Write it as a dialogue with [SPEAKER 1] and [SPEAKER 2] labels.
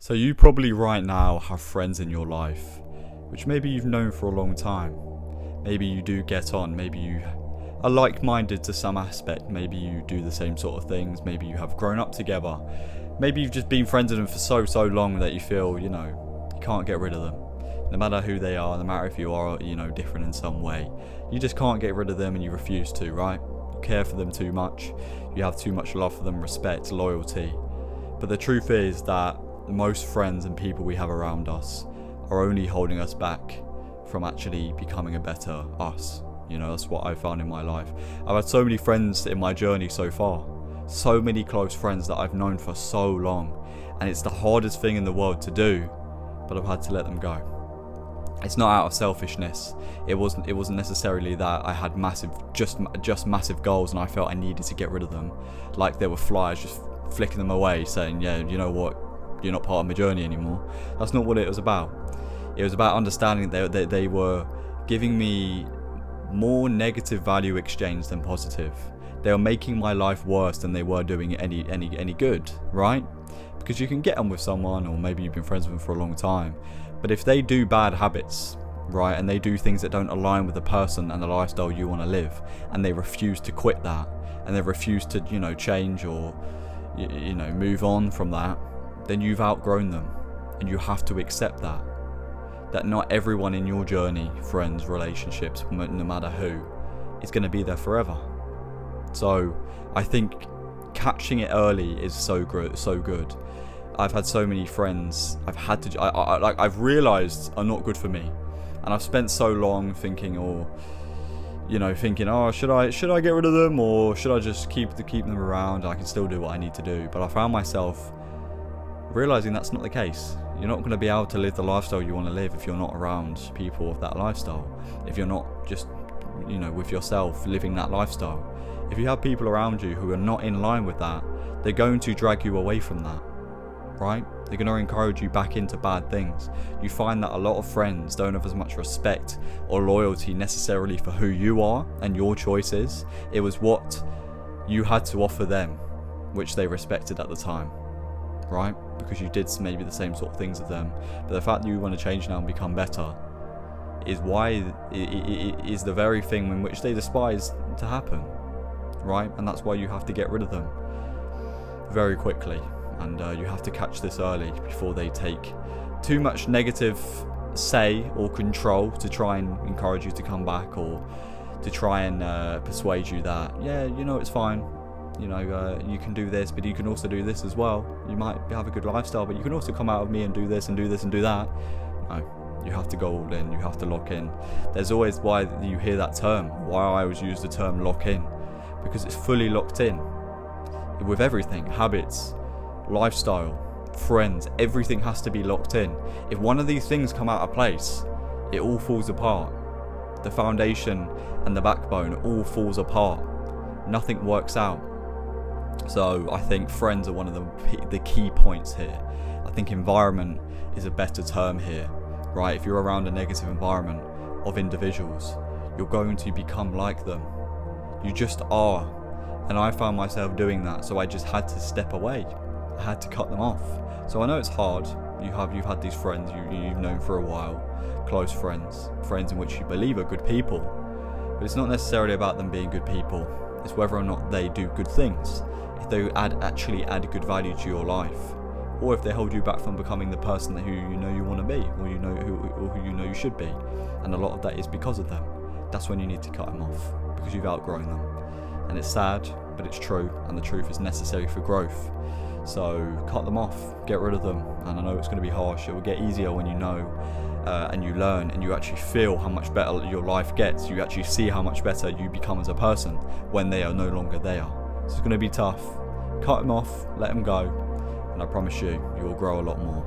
[SPEAKER 1] So you probably right now have friends in your life, which maybe you've known for a long time. Maybe you do get on, maybe you are like-minded to some aspect, maybe you do the same sort of things, maybe you have grown up together, maybe you've just been friends with them for so long that you feel, you can't get rid of them. No matter who they are, no matter if you are, different in some way, you just can't get rid of them and you refuse to, right? You care for them too much, you have too much love for them, respect, loyalty. But the truth is that most friends and people we have around us are only holding us back from actually becoming a better us. That's what I found in my life. I've had so many friends in my journey so far, so many close friends that I've known for so long, and it's the hardest thing in the world to do, but I've had to let them go. It's not out of selfishness. It wasn't necessarily that I had just massive goals and I felt I needed to get rid of them, like they were flies, just flicking them away, saying, yeah, you know what, you're not part of my journey anymore. That's not what it was about. It was about understanding that they were giving me more negative value exchange than positive. They were making my life worse than they were doing any good, right? Because you can get on with someone, or maybe you've been friends with them for a long time, but if they do bad habits, right, and they do things that don't align with the person and the lifestyle you want to live, and they refuse to quit that, and they refuse to, change or, move on from that, then you've outgrown them, and you have to accept that not everyone in your journey, friends, relationships, no matter who, is going to be there forever. So I think catching it early is so good. I've had so many friends I've realized are not good for me, and I've spent so long thinking, should I get rid of them, or should I just keep them around? I can still do what I need to do. But I found myself realizing that's not the case. You're not going to be able to live the lifestyle you want to live if you're not around people of that lifestyle. If you're not just, with yourself living that lifestyle. If you have people around you who are not in line with that, they're going to drag you away from that, right? They're going to encourage you back into bad things. You find that a lot of friends don't have as much respect or loyalty necessarily for who you are and your choices. It was what you had to offer them, which they respected at the time, right? Because you did maybe the same sort of things as them. But the fact that you want to change now and become better is is the very thing in which they despise to happen, right? And that's why you have to get rid of them very quickly, and you have to catch this early before they take too much negative say or control to try and encourage you to come back, or to try and persuade you that, it's fine, you can do this, but you can also do this as well. You might have a good lifestyle, but you can also come out of me and do this and do this and do that. No, you have to go all in, you have to lock in. There's always why you hear that term, why I always use the term lock in, because it's fully locked in with everything. Habits, lifestyle, friends, everything has to be locked in. If one of these things come out of place, it all falls apart. The foundation and the backbone all falls apart. Nothing works out. So I think friends are one of the key points here. I think environment is a better term here, right? If you're around a negative environment of individuals, you're going to become like them. You just are. And I found myself doing that, so I just had to step away. I had to cut them off. So I know it's hard. You've had these friends you've known for a while, close friends in which you believe are good people. But it's not necessarily about them being good people. It's whether or not they do good things. If they actually add good value to your life, or if they hold you back from becoming the person who you want to be, or who you should be. And a lot of that is because of them. That's when you need to cut them off, because you've outgrown them. And it's sad, but it's true, and the truth is necessary for growth. So cut them off, get rid of them. And I know it's going to be harsh. It will get easier when you know and you learn, and you actually feel how much better your life gets. You actually see how much better you become as a person when they are no longer there. So it's going to be tough. Cut them off, let them go, and I promise you will grow a lot more.